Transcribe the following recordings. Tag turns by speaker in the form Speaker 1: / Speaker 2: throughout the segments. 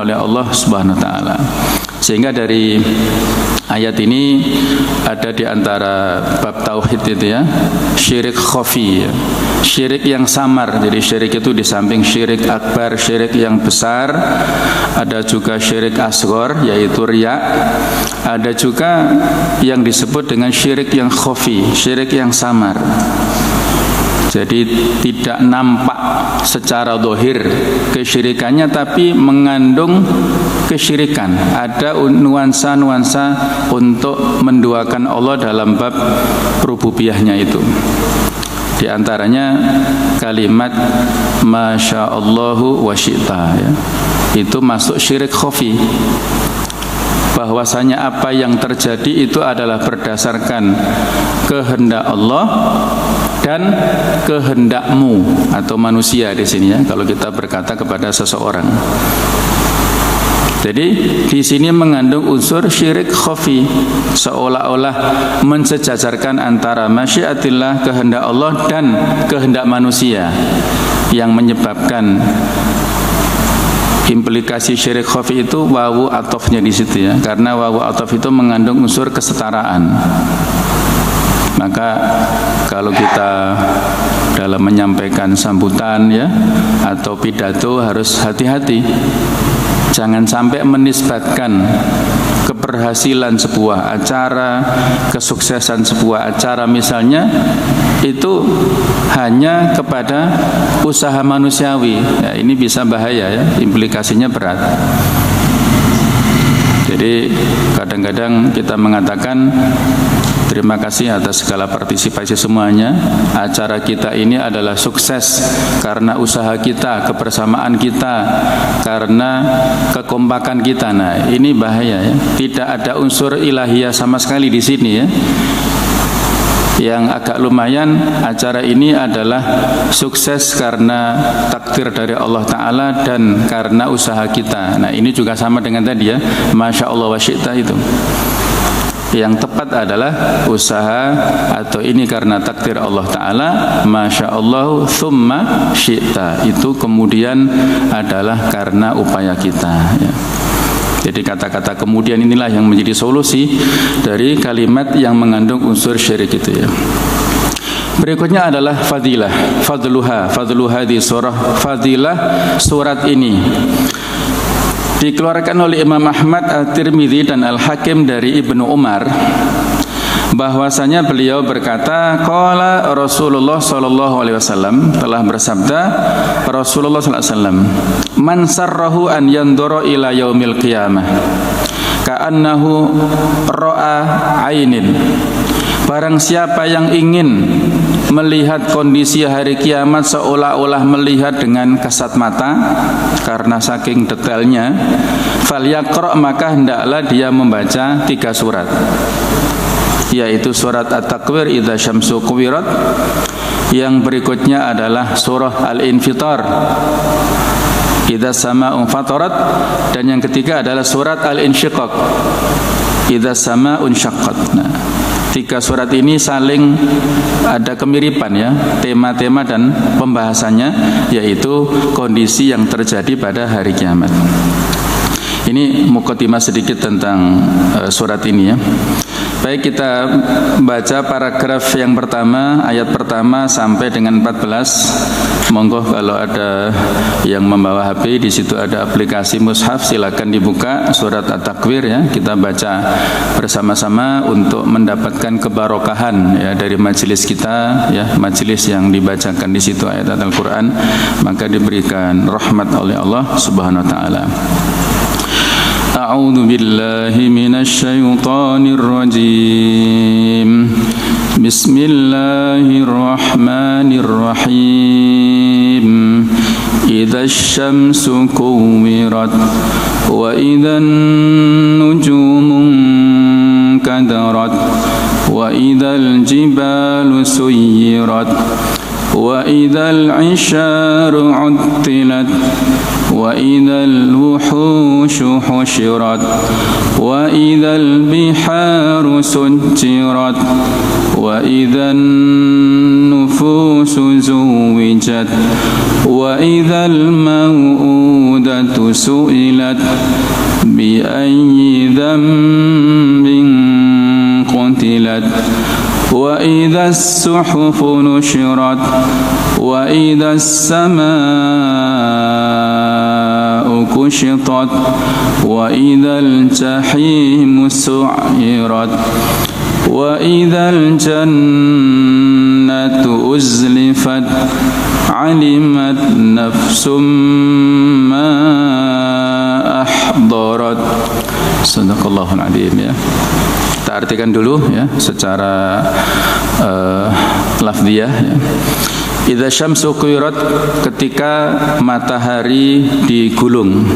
Speaker 1: oleh Allah Subhanahu wa taala. Sehingga dari ayat ini ada di antara bab tauhid itu ya, syirik khafi, ya. Syirik yang samar. Jadi syirik itu di samping syirik akbar, syirik yang besar, ada juga syirik asghar yaitu riya. Ada juga yang disebut dengan syirik yang khafi, syirik yang samar. Jadi tidak nampak secara zahir kesyirikannya, tapi mengandung kesyirikan. Ada nuansa-nuansa untuk menduakan Allah dalam bab rububiyahnya itu. Di antaranya kalimat Masya Allahu wa syi'ta, ya. Itu masuk syirik khafi. Bahwasanya apa yang terjadi itu adalah berdasarkan kehendak Allah dan kehendakmu, atau manusia di sini ya, kalau kita berkata kepada seseorang. Jadi di sini mengandung unsur syirik khafi, seolah-olah mensejajarkan antara masyiatillah, kehendak Allah, dan kehendak manusia, yang menyebabkan implikasi syirik khafi itu wawu atofnya di situ ya, karena wawu atof itu mengandung unsur kesetaraan. Maka kalau kita dalam menyampaikan sambutan ya atau pidato harus hati-hati, jangan sampai menisbatkan keberhasilan sebuah acara, kesuksesan sebuah acara misalnya, itu hanya kepada usaha manusiawi. Ya, ini bisa bahaya ya, implikasinya berat. Jadi kadang-kadang kita mengatakan terima kasih atas segala partisipasi semuanya. Acara kita ini adalah sukses karena usaha kita, kebersamaan kita, karena kekompakan kita. Nah, ini bahaya ya. Tidak ada unsur ilahiyah sama sekali di sini ya. Yang agak lumayan, acara ini adalah sukses karena takdir dari Allah Ta'ala dan karena usaha kita. Nah, ini juga sama dengan tadi ya, Masya Allah wa syi'ta itu. Yang tepat adalah usaha atau ini karena takdir Allah Ta'ala, Masya Allah thumma syi'ta, itu kemudian adalah karena upaya kita ya. Jadi kata-kata kemudian inilah yang menjadi solusi dari kalimat yang mengandung unsur syirik itu ya. Berikutnya adalah fadilah, fadluha di surah, fadilah surat ini dikeluarkan oleh Imam Ahmad, At-Tirmidzi dan Al-Hakim dari Ibnu Umar, bahwasanya beliau berkata, qala Rasulullah sallallahu alaihi wasallam, telah bersabda Rasulullah sallallahu alaihi wasallam, man sarrahu an yandura ila yaumil qiyamah ka'annahu ra'a ainin, barang siapa yang ingin melihat kondisi hari kiamat seolah-olah melihat dengan kasat mata karena saking detailnya, falyaqra, maka hendaklah dia membaca 3 surat, yaitu surat At-Takwir idza syamsu kuwirat, yang berikutnya adalah surah Al-Infitar idza sama'un fatarat, dan yang ketiga adalah surat Al-Insyiqaq idza sama'un syaqqat. Nah, 3 surat ini saling ada kemiripan ya, tema-tema dan pembahasannya, yaitu kondisi yang terjadi pada hari kiamat. Ini mukaddimah sedikit tentang surat ini ya. Baik, kita baca paragraf yang pertama, ayat pertama sampai dengan 14. Monggo kalau ada yang membawa HP, di situ ada aplikasi mushaf, silakan dibuka surat At-Takwir ya. Kita baca bersama-sama untuk mendapatkan kebarokahan ya dari majelis kita ya, majelis yang dibacakan di situ ayat Al-Qur'an, maka diberikan rahmat oleh Allah Subhanahu wa taala. A'udzu billahi minasy syaithanir rajim. Bismillahirrahmanirrahim. Idza asy-syamsu kuwirat wa idzan nujumu kadarat wa idzal jibalu suyirat wa idzal 'isyaru 'uttilat wa idzal wuhushu husyirat wa idzal biharu sujjirat wa idzan nufusu zuwijat wa idzal mau'udatu su'ilat bi ayyi dhanbin qutilat wa idza as-suhufu nushirat wa idza as-samaa'u kushitat wa idza al-jahimu su'irat wa idza al-jannatu uzlifat alimat nafsum ma ahdarat. Sadaqallahul adzim ya. Kita artikan dulu ya secara lafziyah ya. Idza syamsu kuwirat, ketika matahari digulung.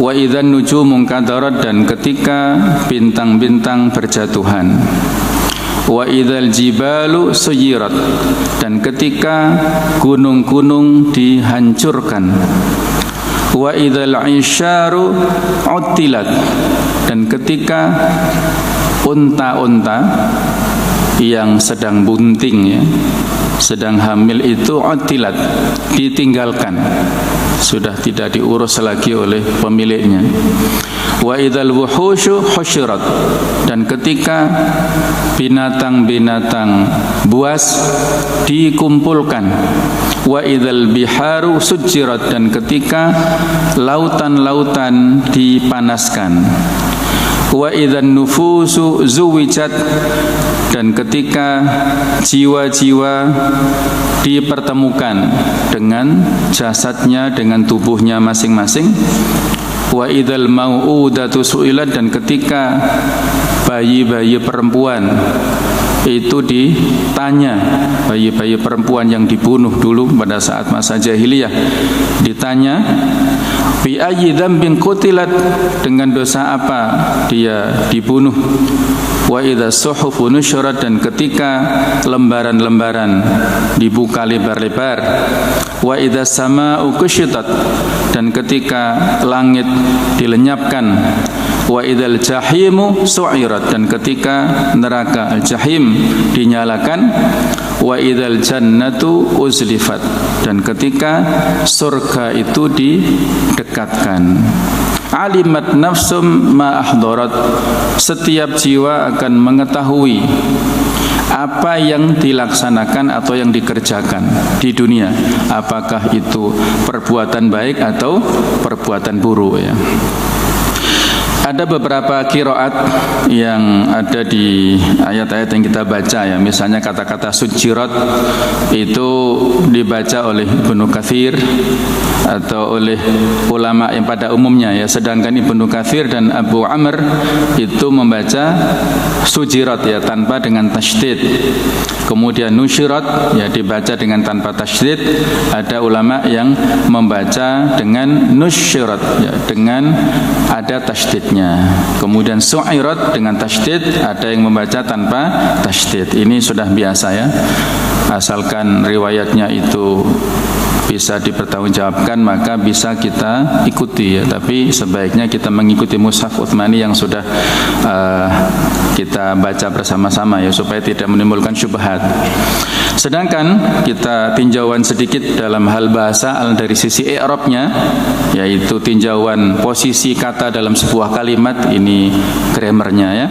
Speaker 1: Wa idzan nujumu kadarat, dan ketika bintang-bintang berjatuhan. Wa idzal jibalu suyirat, dan ketika gunung-gunung dihancurkan. Wa idzal isyaru uttilat, dan ketika unta-unta yang sedang bunting ya, sedang hamil itu utilat, ditinggalkan, sudah tidak diurus lagi oleh pemiliknya. Wa idzal wuhusyu husyirat, dan ketika binatang-binatang buas dikumpulkan. Wa idzal biharu sujirat, dan ketika lautan-lautan dipanaskan. Wa idzan nufusu zuwijat, dan ketika jiwa-jiwa dipertemukan dengan jasadnya, dengan tubuhnya masing-masing. Wa idzal mau'udatu su'ilat, dan ketika bayi-bayi perempuan itu ditanya, bayi-bayi perempuan yang dibunuh dulu pada saat masa jahiliyah, ditanya bi ayyi dzambin qutilat, dengan dosa apa dia dibunuh. Wa idza suhufu nusyirat, dan ketika lembaran-lembaran dibuka lebar-lebar. Wa idza samaa'u kushitat, dan ketika langit dilenyapkan. Wa idzal jahimu su'irat, dan ketika neraka al-jahim dinyalakan. Wa idzal jannatu uzlifat, dan ketika surga itu didekatkan. Alimat nafsum ma ahdarat, setiap jiwa akan mengetahui apa yang dilaksanakan atau yang dikerjakan di dunia, apakah itu perbuatan baik atau perbuatan buruk ya. Ada beberapa qiraat yang ada di ayat-ayat yang kita baca ya. Misalnya kata-kata sujirat itu dibaca oleh Ibnu Katsir atau oleh ulama yang pada umumnya ya. Sedangkan Ibnu Katsir dan Abu Amr itu membaca sujirat ya tanpa dengan tasydid. Kemudian nusyirat ya dibaca dengan tanpa tasydid. Ada ulama yang membaca dengan nusyirat ya dengan ada tasydid. Kemudian su'irat dengan tasydid, ada yang membaca tanpa tasydid. Ini sudah biasa ya, asalkan riwayatnya itu bisa dipertanggungjawabkan maka bisa kita ikuti ya. Tapi sebaiknya kita mengikuti mushaf Utsmani yang sudah kita baca bersama-sama ya, supaya tidak menimbulkan syubhat. Sedangkan kita tinjauan sedikit dalam hal bahasa dari sisi i'rabnya, yaitu tinjauan posisi kata dalam sebuah kalimat, ini grammarnya ya.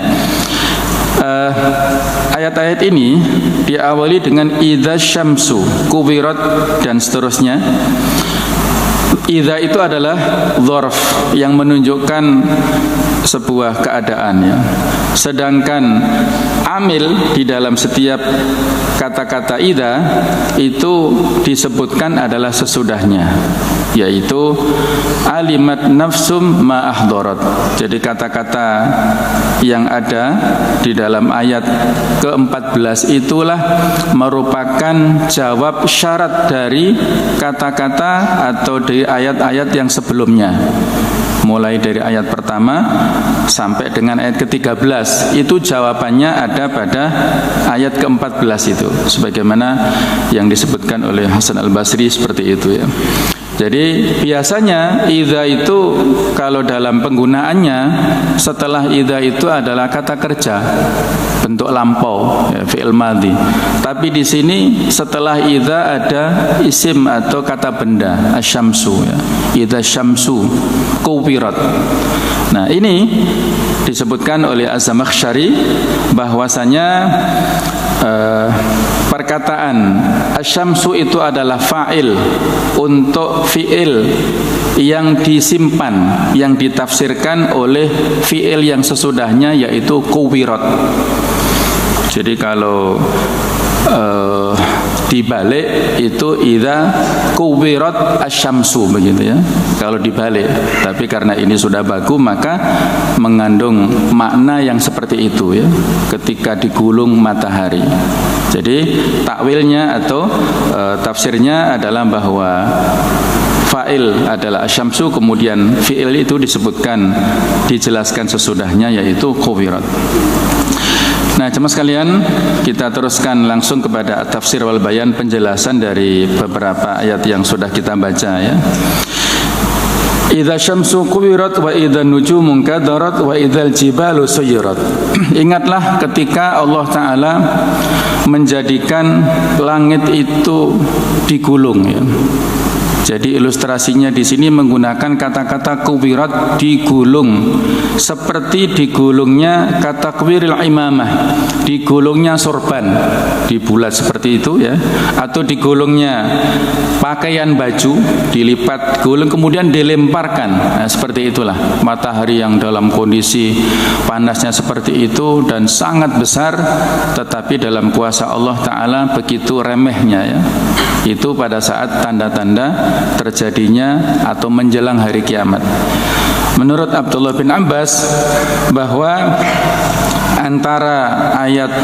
Speaker 1: Ayat-ayat ini diawali dengan idza syamsu kuwirat dan seterusnya. Idza itu adalah dzarf yang menunjukkan sebuah keadaan ya. Sedangkan amil di dalam setiap kata-kata idza itu disebutkan adalah sesudahnya, yaitu alimat nafsum ma ahdarat. Jadi kata-kata yang ada di dalam ayat ke-14 itulah merupakan jawab syarat dari kata-kata atau dari ayat-ayat yang sebelumnya. Mulai dari ayat pertama sampai dengan ayat ke-13 itu jawabannya ada pada ayat ke-14 itu, sebagaimana yang disebutkan oleh Hasan al-Basri seperti itu ya. Jadi biasanya idza itu kalau dalam penggunaannya setelah idza itu adalah kata kerja. bentuk lampau, ya, fi'il madhi. Tapi di sini setelah idza ada isim atau kata benda, asyamsu, ya. Idza syamsu kuwirat. Nah, ini disebutkan oleh Az-Zamakhsyari bahwasanya perkataan asyamsu itu adalah fa'il untuk fi'il yang disimpan, yang ditafsirkan oleh fi'il yang sesudahnya, yaitu kuwirat. Jadi kalau dibalik itu idza kuwirat asyamsu, begitu ya. Kalau dibalik, tapi karena ini sudah baku maka mengandung makna yang seperti itu ya, ketika digulung matahari. Jadi takwilnya atau tafsirnya adalah bahwa fa'il adalah asyamsu, kemudian fi'il itu disebutkan, dijelaskan sesudahnya, yaitu kuwirat. Nah, jemaah sekalian, kita teruskan langsung kepada tafsir wal bayan, penjelasan dari beberapa ayat yang sudah kita baca ya. Idza syamsu kuwirat wa idza nujumu kadarat wa idzal jibalu suyirat. Ingatlah ketika Allah Ta'ala menjadikan langit itu digulung ya. Jadi ilustrasinya di sini menggunakan kata-kata kuwirat, digulung, seperti digulungnya kata kuwiril imamah, digulungnya sorban, dibulat seperti itu ya, atau digulungnya pakaian baju, dilipat, gulung kemudian dilemparkan. Nah, seperti itulah matahari yang dalam kondisi panasnya seperti itu dan sangat besar, tetapi dalam kuasa Allah Ta'ala begitu remehnya ya. Itu pada saat tanda-tanda terjadinya atau menjelang hari kiamat. Menurut Abdullah bin Abbas bahwa antara ayat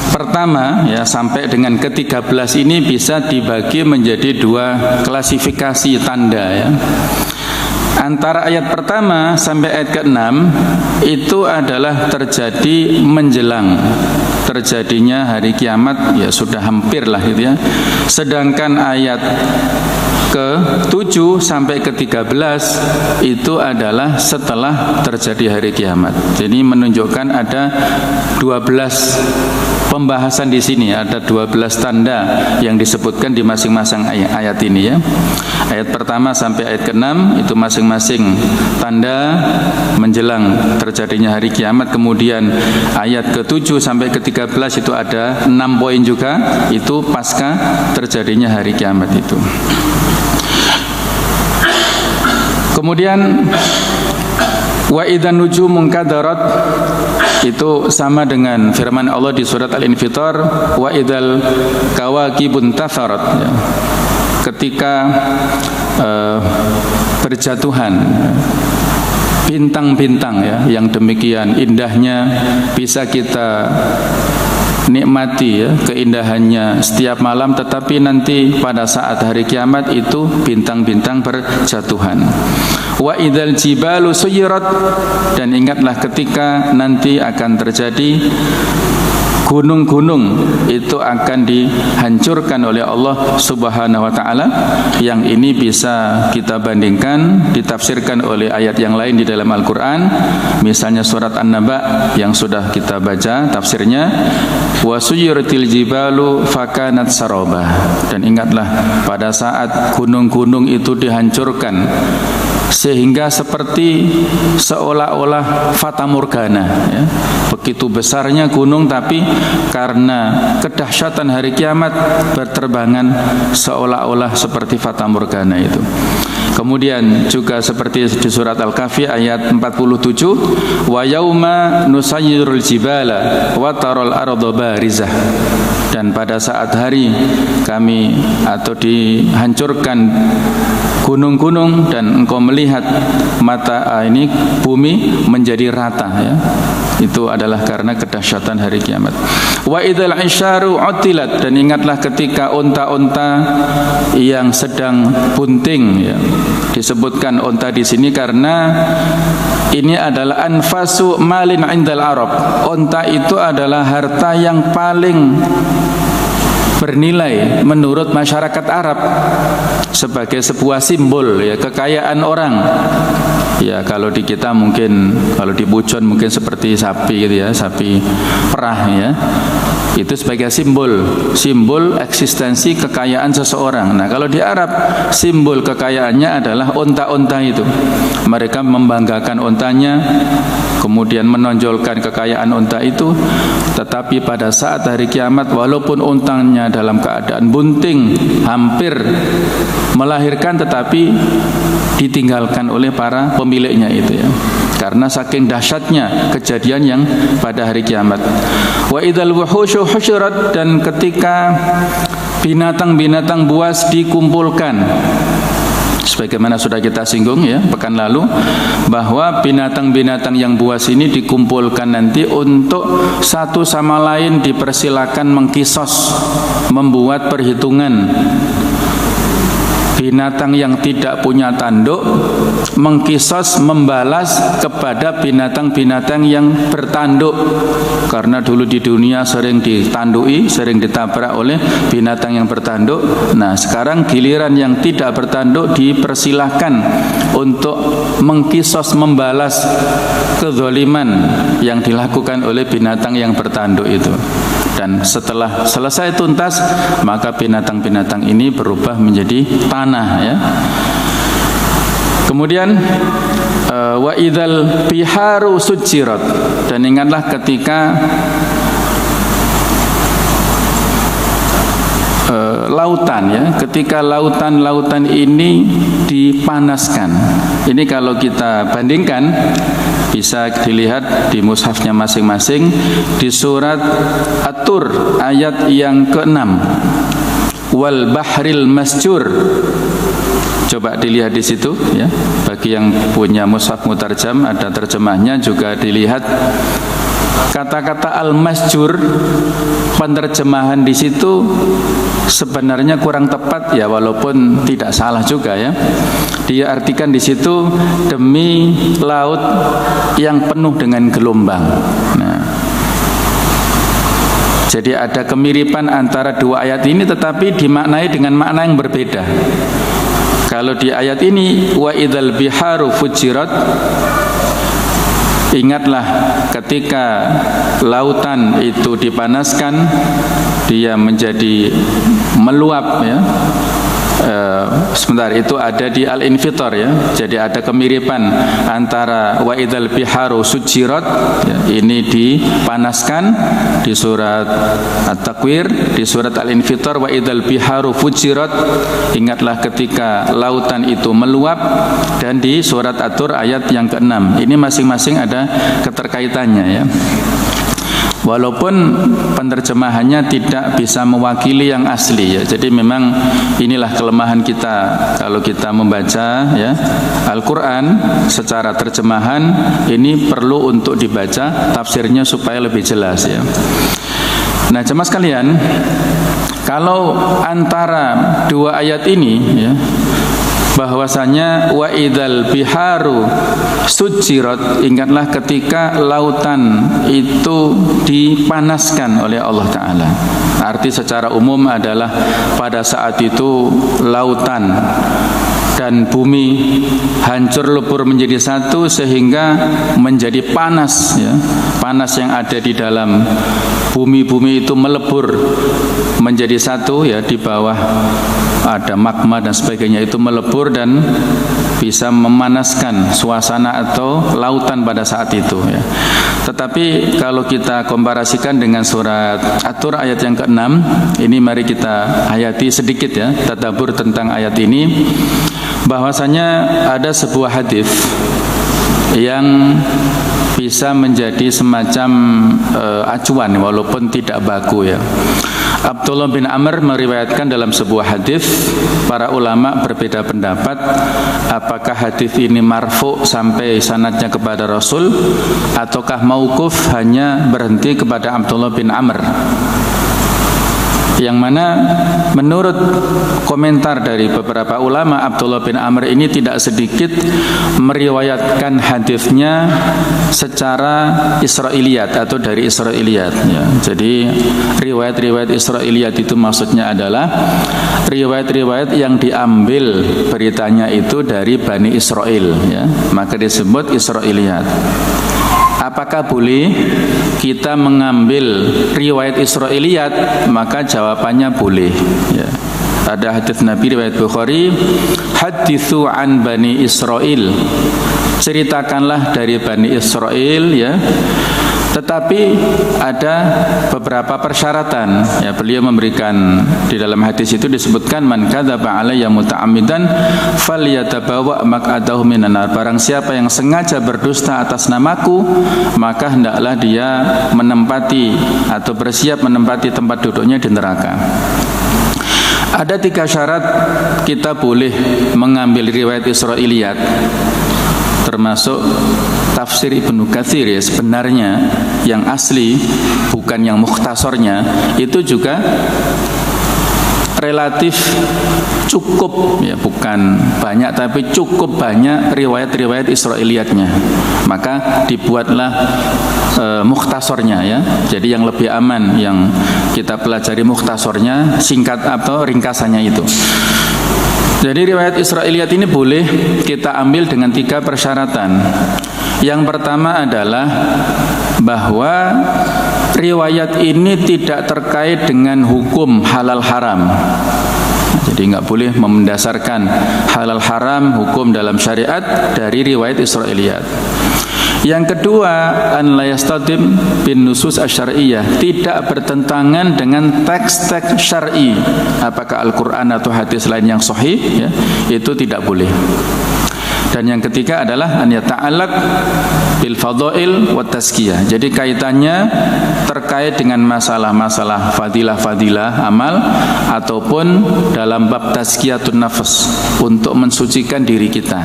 Speaker 1: pertama ya sampai dengan ke-13 ini bisa dibagi menjadi dua klasifikasi tanda ya. Antara ayat pertama sampai ayat ke-6 itu adalah terjadi menjelang terjadinya hari kiamat, ya sudah hampir lah gitu ya. Sedangkan ayat ke-7 sampai ke-13 itu adalah setelah terjadi hari kiamat. Jadi menunjukkan ada 12 pembahasan di sini, ada 12 tanda yang disebutkan di masing-masing ayat ini ya. Ayat pertama sampai ayat ke-6 itu masing-masing tanda menjelang terjadinya hari kiamat. Kemudian ayat ke-7 sampai ke-13 itu ada 6 poin juga, itu pasca terjadinya hari kiamat itu. Kemudian wa idzan nujumu kadarat itu sama dengan firman Allah di surat Al-Infitar, wa idzal kawakibun tatharat ya. Ketika berjatuhan bintang-bintang ya, yang demikian indahnya bisa kita nikmati ya, keindahannya setiap malam, tetapi nanti pada saat hari kiamat itu bintang-bintang berjatuhan. Wa idzal jibalu suyirat, dan ingatlah ketika nanti akan terjadi gunung-gunung itu akan dihancurkan oleh Allah Subhanahu wa taala. Yang ini bisa kita bandingkan, ditafsirkan oleh ayat yang lain di dalam Al-Qur'an. Misalnya surat An-Naba yang sudah kita baca tafsirnya, wa suyiratil jibalu fakanat saraba. Dan ingatlah pada saat gunung-gunung itu dihancurkan sehingga seperti seolah-olah fata morgana ya. Begitu besarnya gunung, tapi karena kedahsyatan hari kiamat berterbangan seolah-olah seperti fata morgana itu. Kemudian juga seperti di surat Al-Kahfi ayat 47, wa yauma nusayyirul jibala wa taral arda barizah. Dan pada saat hari kami atau dihancurkan gunung-gunung dan engkau melihat ini bumi menjadi rata ya. Itu adalah karena kedahsyatan hari kiamat. Wa idzal isyaru utilat, dan ingatlah ketika unta-unta yang sedang bunting ya. Disebutkan unta di sini karena ini adalah anfasu malin indal Arab. Unta itu adalah harta yang paling bernilai menurut masyarakat Arab, sebagai sebuah simbol ya, kekayaan orang. Ya kalau di kita mungkin, kalau di Pujon mungkin seperti sapi gitu ya, sapi perah ya. Itu sebagai simbol eksistensi kekayaan seseorang. Nah kalau di Arab simbol kekayaannya adalah unta-unta itu. Mereka membanggakan untanya, kemudian menonjolkan kekayaan unta itu. Tetapi pada saat hari kiamat, walaupun untanya dalam keadaan bunting, hampir melahirkan, tetapi ditinggalkan oleh para pemiliknya itu ya. Karena saking dahsyatnya kejadian yang pada hari kiamat. Wa idzal wuhusyu husyirat, dan ketika binatang-binatang buas dikumpulkan, sebagaimana sudah kita singgung ya pekan lalu, bahwa binatang-binatang yang buas ini dikumpulkan nanti untuk satu sama lain dipersilakan mengkisos, membuat perhitungan. Binatang yang tidak punya tanduk mengkisos, membalas kepada binatang-binatang yang bertanduk. Karena dulu di dunia sering ditandui, sering ditabrak oleh binatang yang bertanduk. Nah sekarang giliran yang tidak bertanduk dipersilahkan untuk mengkisos, membalas kezaliman yang dilakukan oleh binatang yang bertanduk itu. Dan setelah selesai tuntas, maka binatang-binatang ini berubah menjadi tanah ya. Kemudian wa idzal biharu sujirat, dan ingatlah ketika lautan ya, ketika lautan-lautan ini dipanaskan. Ini kalau kita bandingkan, bisa dilihat di mushafnya masing-masing di surat At-Tur ayat yang ke-6, wal bahril masjur. Coba dilihat di situ ya. Bagi yang punya mushaf mutarjam, ada terjemahnya juga dilihat. Kata-kata al-masjur, penerjemahan di situ sebenarnya kurang tepat ya, walaupun tidak salah juga ya. Dia artikan di situ demi laut yang penuh dengan gelombang. Nah, jadi ada kemiripan antara dua ayat ini, tetapi dimaknai dengan makna yang berbeda. Kalau di ayat ini wa idzal biharu fujirat, ingatlah ketika lautan itu dipanaskan, dia menjadi meluap ya. Sebentar, itu ada di Al-Infitar ya. Jadi ada kemiripan antara wa idzal biharu sujirat ya, ini dipanaskan di surat At-Takwir, di surat Al-Infitar wa idzal biharu fujirat, ingatlah ketika lautan itu meluap, dan di surat At-Tur ayat yang ke-6. Ini masing-masing ada keterkaitannya ya. Walaupun penerjemahannya tidak bisa mewakili yang asli ya. Jadi memang inilah kelemahan kita kalau kita membaca ya Al-Quran secara terjemahan, ini perlu untuk dibaca tafsirnya supaya lebih jelas ya. Nah jemaah sekalian, kalau antara dua ayat ini ya, bahwasanya wa idzal biharu sujirat, ingatlah ketika lautan itu dipanaskan oleh Allah Ta'ala. Arti secara umum adalah pada saat itu lautan dan bumi hancur lebur menjadi satu, sehingga menjadi panas ya. Panas yang ada di dalam bumi-bumi itu melebur menjadi satu ya, di bawah ada magma dan sebagainya, itu melebur dan bisa memanaskan suasana atau lautan pada saat itu ya. Tetapi kalau kita komparasikan dengan surat At-Tur ayat yang ke-6, ini mari kita hayati sedikit ya, tadabbur tentang ayat ini. Bahwasanya ada sebuah hadis yang bisa menjadi semacam acuan walaupun tidak baku ya. Abdullah bin Amr meriwayatkan dalam sebuah hadis, para ulama berbeda pendapat apakah hadis ini marfu sampai sanadnya kepada Rasul ataukah mauquf hanya berhenti kepada Abdullah bin Amr. yang mana menurut komentar dari beberapa ulama, Abdullah bin Amr ini tidak sedikit meriwayatkan hadisnya secara Israiliyat atau dari Israiliyat ya. Jadi riwayat-riwayat Israiliyat itu maksudnya adalah riwayat-riwayat yang diambil beritanya itu dari Bani Israel ya. Maka disebut Israiliyat. Apakah boleh kita mengambil riwayat Israiliyat? Maka jawabannya boleh ya. Ada hadis Nabi riwayat Bukhari, haditsu an Bani Israil, ceritakanlah dari Bani Israel ya. Tetapi ada beberapa persyaratan ya, beliau memberikan di dalam hadis itu disebutkan man kadzaba alayya muta'ammidan falyatabawa maq'adahu minan nar. Barang siapa yang sengaja berdusta atas namaku, maka hendaklah dia menempati atau bersiap menempati tempat duduknya di neraka. Ada 3 syarat kita boleh mengambil riwayat Israiliyat, termasuk tafsir Ibnu Katsir ya, sebenarnya yang asli bukan yang mukhtasornya itu juga relatif cukup ya, bukan banyak tapi cukup banyak riwayat-riwayat Israiliyatnya. Maka dibuatlah mukhtasornya ya. Jadi yang lebih aman yang kita pelajari mukhtasornya, singkat atau ringkasannya itu. Jadi riwayat Israiliyat ini boleh kita ambil dengan 3 persyaratan. Yang pertama adalah bahwa riwayat ini tidak terkait dengan hukum halal haram. Jadi nggak boleh mendasarkan halal haram hukum dalam syariat dari riwayat Israiliyat. Yang kedua, an la yastadim bin nusus asy-syar'iyyah, tidak bertentangan dengan teks-teks syar'i, apakah Al-Qur'an atau hadis lain yang sahih ya, itu tidak boleh. Dan yang ketiga adalah an yata'allaq bil fadhail wat tazkiyah. Jadi kaitannya terkait dengan masalah-masalah fadilah-fadilah amal ataupun dalam bab tazkiyatun nafs untuk mensucikan diri kita.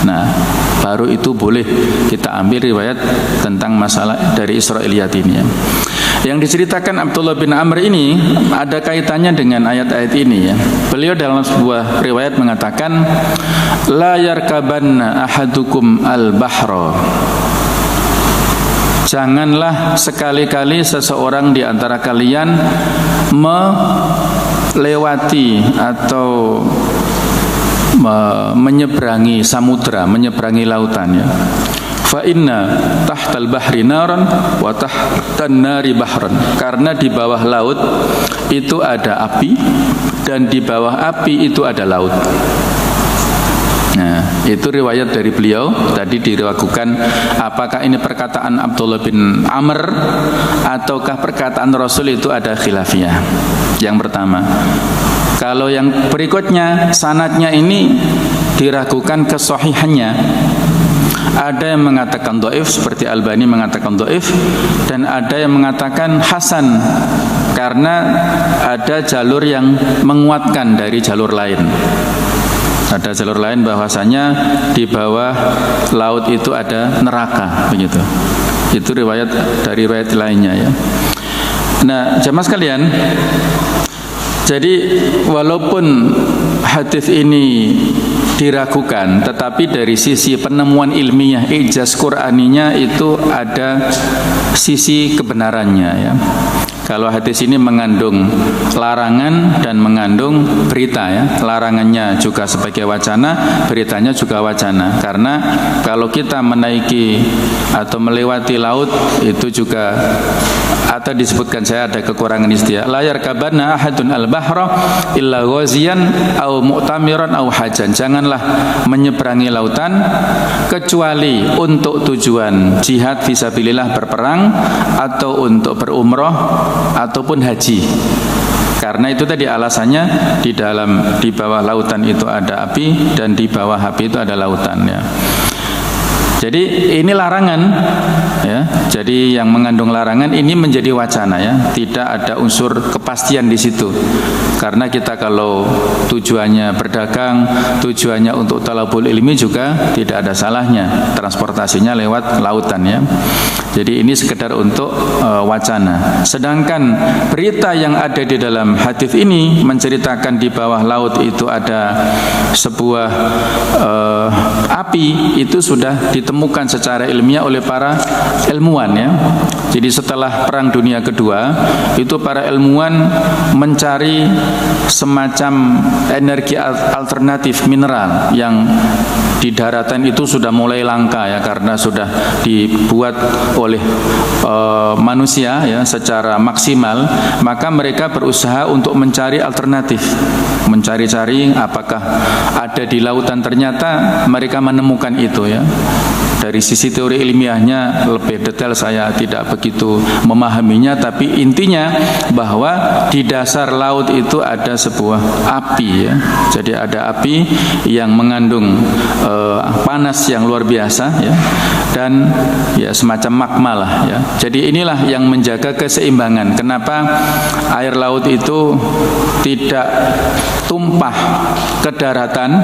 Speaker 1: Nah, baru itu boleh kita ambil riwayat tentang masalah dari Israiliyat ini ya. Yang diceritakan Abdullah bin Amr ini ada kaitannya dengan ayat-ayat ini ya. Beliau dalam sebuah riwayat mengatakan, la yarkabanna ahadukum al-bahra. Janganlah sekali-kali seseorang di antara kalian melewati atau menyeberangi samudra, menyeberangi lautan ya. Fa inna tahtal bahri naran wa tahtan nari bahran. Karena di bawah laut itu ada api dan di bawah api itu ada laut. Nah, itu riwayat dari beliau. Tadi diragukan apakah ini perkataan Abdullah bin Amr ataukah perkataan Rasul, itu ada khilafiyah. Yang pertama. Kalau yang berikutnya sanadnya ini diragukan kesahihannya. Ada yang mengatakan dhaif seperti Albani mengatakan dhaif, dan ada yang mengatakan hasan karena ada jalur yang menguatkan dari jalur lain. Ada jalur lain bahwasanya di bawah laut itu ada neraka begitu. Itu riwayat dari riwayat lainnya ya. Nah, jamaah sekalian, jadi walaupun hadis ini diragukan, tetapi dari sisi penemuan ilmiah, ijaz Qur'aninya itu ada sisi kebenarannya ya. Kalau hadis ini mengandung larangan dan mengandung berita ya. Larangannya juga sebagai wacana, beritanya juga wacana. Karena kalau kita menaiki atau melewati laut itu juga atau disebutkan, saya ada kekurangan istilah, la yarkabanna ahadun al-bahra illa ghaziyan au mu'tamiran au hajan. Janganlah menyeberangi lautan kecuali untuk tujuan jihad fisabilillah, berperang, atau untuk berumrah ataupun haji. Karena itu tadi alasannya di bawah lautan itu ada api dan di bawah api itu ada lautan ya. Jadi ini larangan ya. Jadi yang mengandung larangan ini menjadi wacana ya. Tidak ada unsur kepastian di situ. Karena kita kalau tujuannya berdagang, tujuannya untuk talabul ilmi juga tidak ada salahnya. Transportasinya lewat lautan ya. Jadi ini sekedar untuk wacana. Sedangkan berita yang ada di dalam hadis ini menceritakan di bawah laut itu ada sebuah api, itu sudah ditemukan secara ilmiah oleh para ilmuwan ya. Jadi setelah Perang Dunia Kedua itu para ilmuwan mencari semacam energi alternatif mineral yang di daratan itu sudah mulai langka ya, karena sudah dibuat oleh manusia ya secara maksimal. Maka mereka berusaha untuk mencari alternatif, mencari-cari apakah ada di lautan. Ternyata mereka menemukan itu ya. Dari sisi teori ilmiahnya lebih detail saya tidak begitu memahaminya, tapi intinya bahwa di dasar laut itu ada sebuah api ya. Jadi ada api yang mengandung panas yang luar biasa ya, dan ya semacam magma lah ya. Jadi inilah yang menjaga keseimbangan. Kenapa air laut itu tidak tumpah ke daratan,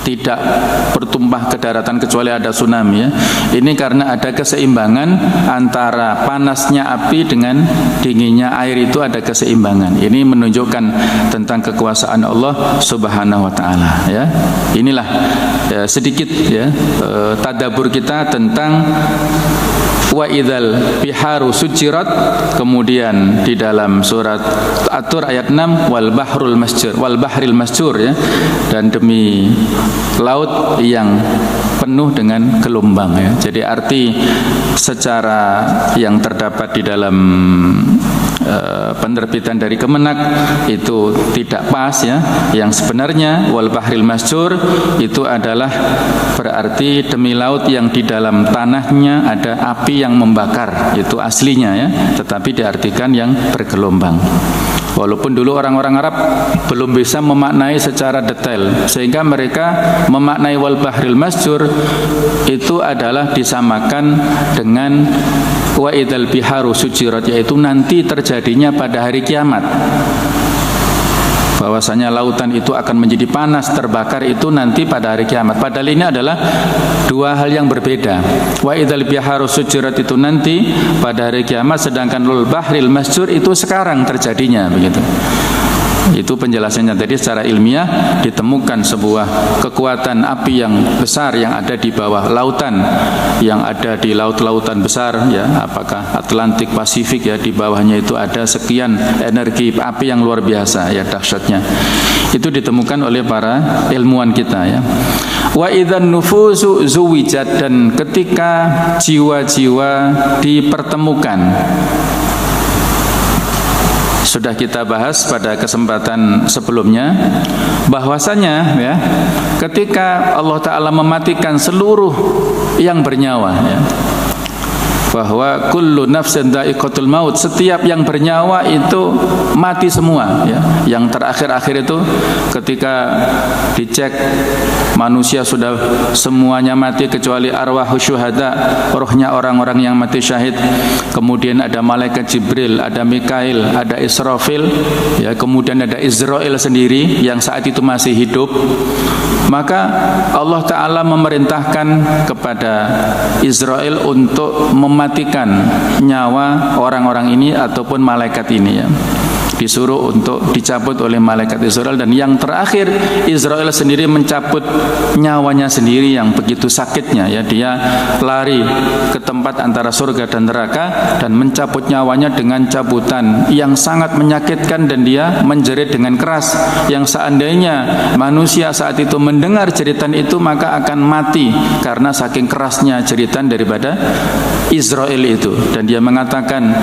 Speaker 1: tidak bertumpah ke daratan kecuali ada tsunami ya. Ini karena ada keseimbangan antara panasnya api dengan dinginnya air, itu ada keseimbangan. Ini menunjukkan tentang kekuasaan Allah Subhanahu wa taala ya. Inilah ya, sedikit ya tadabbur kita tentang wa idzal biharu sujirat, kemudian di dalam surat At-Tur ayat 6 wal bahril masjur ya, dan demi laut yang penuh dengan gelombang ya. Jadi arti secara yang terdapat di dalam penerbitan dari Kemenak itu tidak pas ya. Yang sebenarnya wal bahril masjur itu adalah berarti demi laut yang di dalam tanahnya ada api yang membakar, itu aslinya ya, tetapi diartikan yang bergelombang. Walaupun dulu orang-orang Arab belum bisa memaknai secara detail, sehingga mereka memaknai wal bahril masjur itu adalah disamakan dengan wa idzal biharu sujirat, yaitu nanti terjadinya pada hari kiamat. Bahwasanya lautan itu akan menjadi panas, terbakar itu nanti pada hari kiamat. Padahal ini adalah dua hal yang berbeda. Wa idzal biharu sujirat itu nanti pada hari kiamat, sedangkan wal bahril masjur itu sekarang terjadinya begitu. Itu penjelasannya tadi secara ilmiah. Ditemukan sebuah kekuatan api yang besar yang ada di bawah lautan, yang ada di laut-lautan besar ya, apakah Atlantik, Pasifik ya, di bawahnya itu ada sekian energi api yang luar biasa ya, dahsyatnya. Itu ditemukan oleh para ilmuwan kita ya. Wa idzan nufusu zuwijat, dan ketika jiwa-jiwa dipertemukan. Sudah kita bahas pada kesempatan sebelumnya bahwasanya ya, ketika Allah Ta'ala mematikan seluruh yang bernyawa ya, bahwa kullu nafsin dha'iqatul maut, setiap yang bernyawa itu mati semua ya. Yang terakhir-akhir itu ketika dicek manusia sudah semuanya mati kecuali arwahus syuhada, rohnya orang-orang yang mati syahid. Kemudian ada malaikat Jibril, ada Mikail, ada Israfil ya, kemudian ada Israel sendiri yang saat itu masih hidup. Maka Allah Ta'ala memerintahkan kepada Israel untuk mematikan nyawa orang-orang ini ataupun malaikat ini ya. Disuruh untuk dicabut oleh malaikat Israel, dan yang terakhir Israel sendiri mencabut nyawanya sendiri yang begitu sakitnya ya. Dia lari ke tempat antara surga dan neraka dan mencabut nyawanya dengan cabutan yang sangat menyakitkan, dan dia menjerit dengan keras yang seandainya manusia saat itu mendengar jeritan itu maka akan mati karena saking kerasnya jeritan daripada Israel itu. Dan dia mengatakan,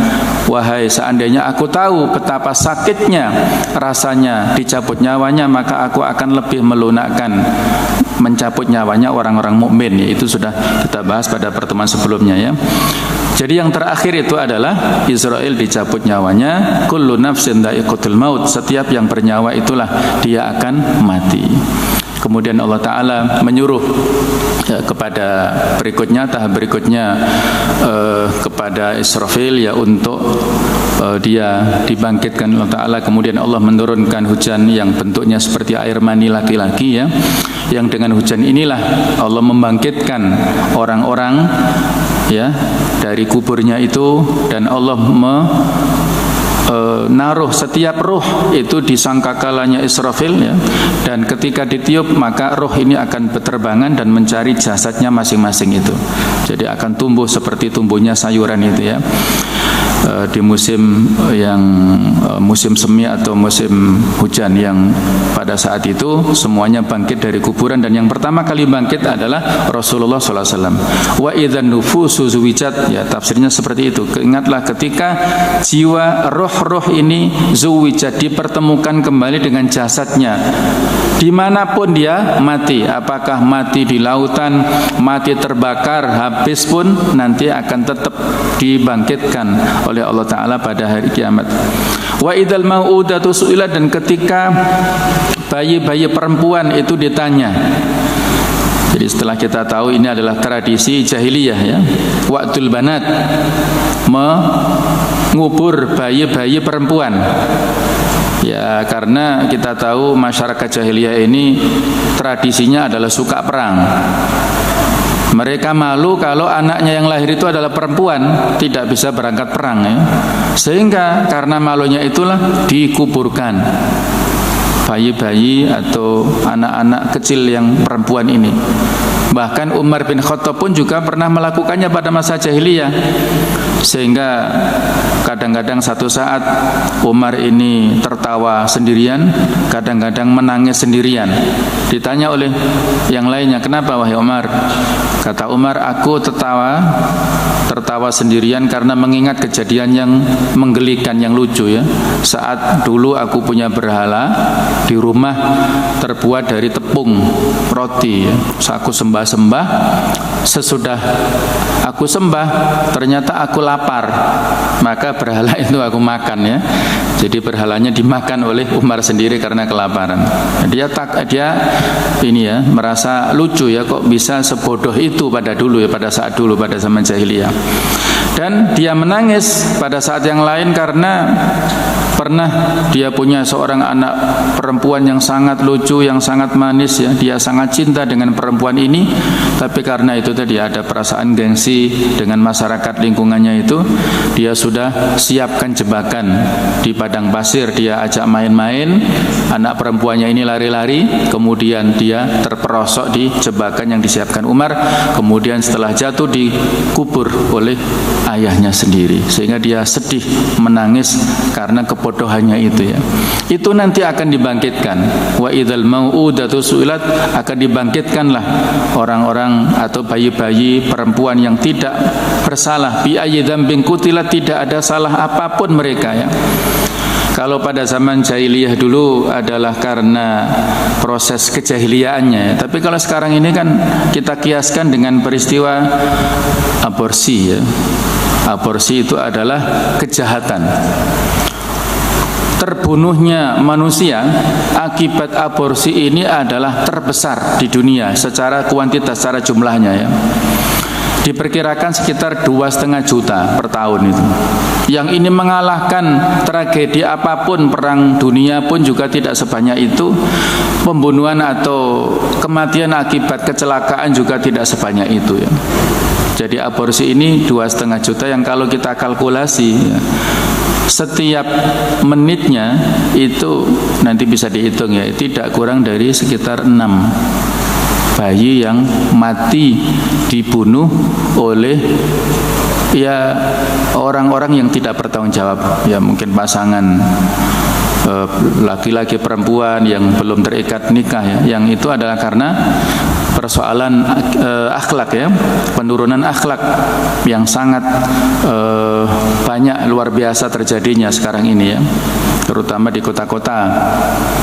Speaker 1: wahai seandainya aku tahu betapa sakitnya rasanya dicabut nyawanya, maka aku akan lebih melunakkan mencabut nyawanya orang-orang mukmin ya. Itu sudah kita bahas pada pertemuan sebelumnya ya. Jadi yang terakhir itu adalah Israel dicabut nyawanya. Kullu nafsin dha'iqatul maut, setiap yang bernyawa itulah dia akan mati. Kemudian Allah Ta'ala menyuruh kepada tahap berikutnya kepada Israfil ya untuk dia dibangkitkan Allah Ta'ala. Kemudian Allah menurunkan hujan yang bentuknya seperti air mani laki-laki ya, yang dengan hujan inilah Allah membangkitkan orang-orang ya dari kuburnya itu, dan Allah naruh setiap roh itu di sangkakalanya Israfil ya, dan ketika ditiup maka roh ini akan berterbangan dan mencari jasadnya masing-masing itu. Jadi akan tumbuh seperti tumbuhnya sayuran itu ya. Di musim semi atau musim hujan yang pada saat itu semuanya bangkit dari kuburan, dan yang pertama kali bangkit adalah Rasulullah SAW. Wa idzan nufusu zuwijat, ya tafsirnya seperti itu. Ingatlah ketika jiwa roh-roh ini zuwijat, dipertemukan kembali dengan jasadnya dimanapun dia mati, apakah mati di lautan, mati terbakar, habis pun nanti akan tetap dibangkitkan oleh Allah Ta'ala pada hari kiamat. Wa idzal mau'udatu su'ilat, dan ketika bayi-bayi perempuan itu ditanya. Jadi setelah kita tahu ini adalah tradisi jahiliyah ya, wa'dul banat, mengubur bayi-bayi perempuan. Ya karena kita tahu masyarakat jahiliyah ini tradisinya adalah suka perang. Mereka malu kalau anaknya yang lahir itu adalah perempuan, tidak bisa berangkat perang ya. Sehingga karena malunya itulah dikuburkan bayi-bayi atau anak-anak kecil yang perempuan ini. Bahkan Umar bin Khattab pun juga pernah melakukannya pada masa jahiliyah. Sehingga kadang-kadang satu saat Umar ini tertawa sendirian, kadang-kadang menangis sendirian. Ditanya oleh yang lainnya, "Kenapa wahai Umar?" Kata Umar, "Aku tertawa sendirian karena mengingat kejadian yang menggelikan, yang lucu ya. Saat dulu aku punya berhala di rumah terbuat dari tepung roti ya. Aku sembah-sembah, sesudah aku sembah ternyata aku lapar, maka berhala itu aku makan ya. Jadi berhalanya dimakan oleh Umar sendiri karena kelaparan. Dia ini ya merasa lucu ya, kok bisa sebodoh itu pada dulu ya, pada saat dulu, pada zaman jahiliyah. Dan dia menangis pada saat yang lain karena pernah dia punya seorang anak perempuan yang sangat lucu, yang sangat manis ya. Dia sangat cinta dengan perempuan ini, tapi karena itu tadi ada perasaan gengsi dengan masyarakat lingkungannya itu, dia sudah siapkan jebakan di padang pasir. Dia ajak main-main, anak perempuannya ini lari-lari, kemudian dia terperosok di jebakan yang disiapkan Umar, kemudian setelah jatuh dikubur oleh ayahnya sendiri, sehingga dia sedih, menangis karena kebodohannya itu ya. Itu nanti akan dibangkitkan. Wa idzal mau'udatu su'ilat, akan dibangkitkanlah orang-orang atau bayi-bayi perempuan yang tidak bersalah, bi ayyi dzambin qutilat, tidak ada salah apapun mereka ya. Kalau pada zaman jahiliyah dulu adalah karena proses kejahiliaannya, tapi kalau sekarang ini kan kita kiaskan dengan peristiwa aborsi ya. Aborsi itu adalah kejahatan. Terbunuhnya manusia akibat aborsi ini adalah terbesar di dunia secara kuantitas, secara jumlahnya ya. Diperkirakan sekitar 2,5 juta per tahun itu. Yang ini mengalahkan tragedi apapun, perang dunia pun juga tidak sebanyak itu. Pembunuhan atau kematian akibat kecelakaan juga tidak sebanyak itu ya. Jadi aborsi ini 2,5 juta yang kalau kita kalkulasi ya, setiap menitnya itu nanti bisa dihitung ya, tidak kurang dari sekitar 6 bayi yang mati dibunuh oleh ya orang-orang yang tidak bertanggung jawab ya, mungkin pasangan laki-laki perempuan yang belum terikat nikah ya, yang itu adalah karena persoalan akhlak ya, penurunan akhlak yang sangat banyak, luar biasa terjadinya sekarang ini ya, terutama di kota-kota.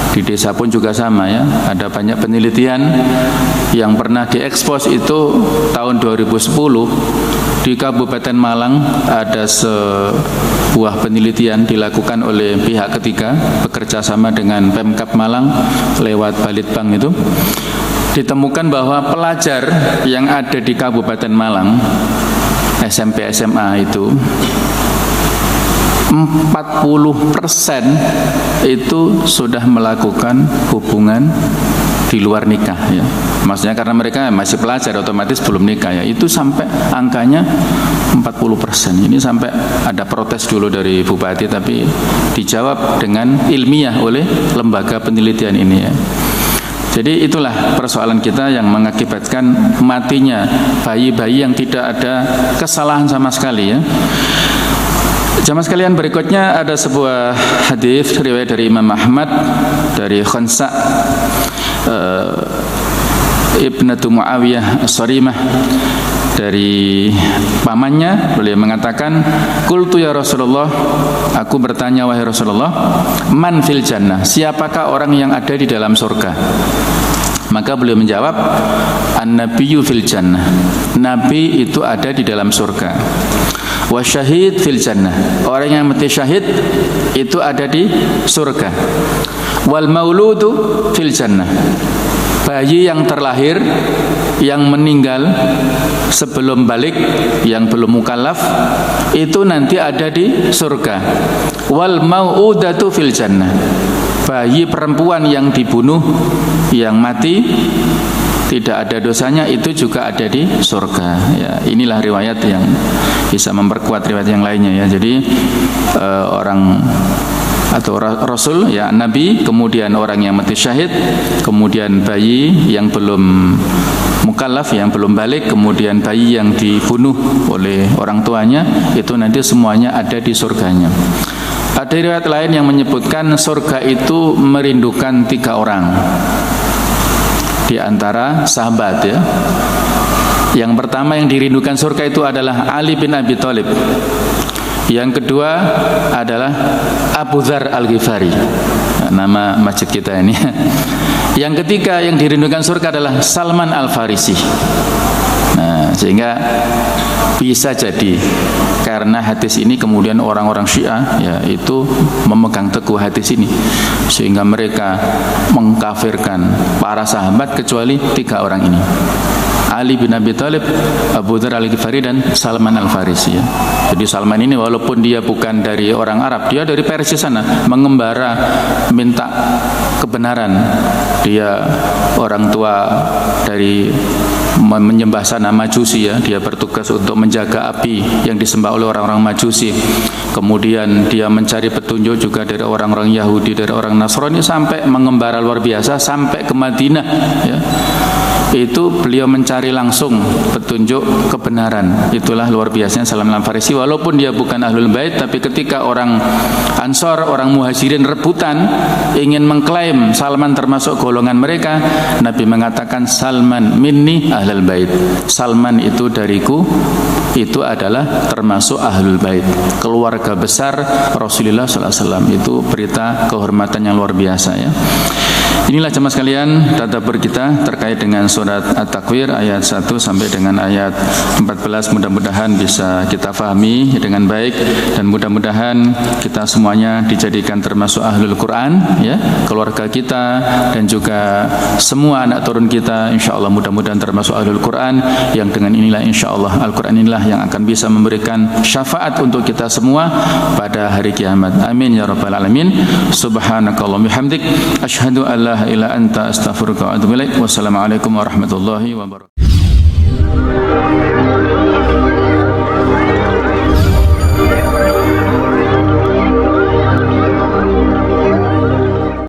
Speaker 1: Di desa pun juga sama ya, ada banyak penelitian yang pernah diekspos itu tahun 2010 Di Kabupaten Malang ada sebuah penelitian dilakukan oleh pihak ketiga bekerja sama dengan Pemkab Malang lewat Balitbang itu. Ditemukan bahwa pelajar yang ada di Kabupaten Malang SMP SMA itu 40% itu sudah melakukan hubungan di luar nikah ya. Maksudnya karena mereka masih pelajar otomatis belum nikah ya. Itu sampai angkanya 40%. Ini sampai ada protes dulu dari bupati tapi dijawab dengan ilmiah oleh lembaga penelitian ini ya. Jadi itulah persoalan kita yang mengakibatkan matinya bayi-bayi yang tidak ada kesalahan sama sekali ya. Jamaah sekalian, berikutnya ada sebuah hadis riwayat dari Imam Ahmad dari Khansa Ibnatu Muawiyah As-Sarimah dari pamannya. Beliau mengatakan, qultu ya Rasulullah, aku bertanya wahai Rasulullah, man fil jannah, siapakah orang yang ada di dalam surga? Maka beliau menjawab, an-nabiyyu fil jannah, nabi itu ada di dalam surga. Wa syahid fil jannah, orang yang mati syahid itu ada di surga. Wal mauludu fil jannah, bayi yang terlahir yang meninggal sebelum balik yang belum mukallaf itu nanti ada di surga. Wal mau'udatu fil jannah, bayi perempuan yang dibunuh yang mati tidak ada dosanya itu juga ada di surga ya. Inilah riwayat yang bisa memperkuat riwayat yang lainnya ya. Jadi orang atau Rasul ya, Nabi, kemudian orang yang mati syahid, kemudian bayi yang belum mukallaf yang belum balik, kemudian bayi yang dibunuh oleh orang tuanya, itu nanti semuanya ada di surganya. Ada riwayat lain yang menyebutkan surga itu merindukan 3 orang di antara sahabat ya. Yang pertama yang dirindukan surga itu adalah Ali bin Abi Thalib. Yang kedua adalah Abu Dzar Al-Ghifari, nama masjid kita ini. Yang ketiga yang dirindukan surga adalah Salman Al-Farisi. Nah, sehingga bisa jadi karena hadis ini kemudian orang-orang Syiah ya itu memegang teguh hadis ini sehingga mereka mengkafirkan para sahabat kecuali 3 orang ini, Ali bin Abi Thalib, Abu Dzar Al-Ghifari dan Salman Al-Farisi ya. Jadi Salman ini walaupun dia bukan dari orang Arab, dia dari Persia sana, mengembara minta kebenaran. Dia orang tua dari menyembah sana Majusi ya, dia bertugas untuk menjaga api yang disembah oleh orang-orang Majusi. Kemudian dia mencari petunjuk juga dari orang-orang Yahudi, dari orang Nasrani, sampai mengembara luar biasa sampai ke Madinah ya. Itu beliau mencari langsung petunjuk kebenaran. Itulah luar biasanya Salman Al-Farisi. Walaupun dia bukan Ahlul Bait, tapi ketika orang Ansor, orang Muhajirin rebutan ingin mengklaim Salman termasuk golongan mereka, Nabi mengatakan Salman minni Ahlul Bait, Salman itu dariku, itu adalah termasuk Ahlul Bait, keluarga besar Rasulullah SAW. Itu berita kehormatan yang luar biasa ya. Inilah jemaah sekalian tadabbur kita terkait dengan surat At-Takwir ayat 1 sampai dengan ayat 14. Mudah-mudahan bisa kita fahami dengan baik dan mudah-mudahan kita semuanya dijadikan termasuk Ahlul Quran ya, keluarga kita dan juga semua anak turun kita insyaallah mudah-mudahan termasuk Ahlul Quran, yang dengan inilah insyaallah Al-Quran inilah yang akan bisa memberikan syafaat untuk kita semua pada hari kiamat. Amin ya rabbal alamin. Subhanakallahumma bihamdik asyhadu an la ilaha illa anta astaghfiruka wa atubu ilaik. Wassalamualaikum warahmatullahi wabarakatuh.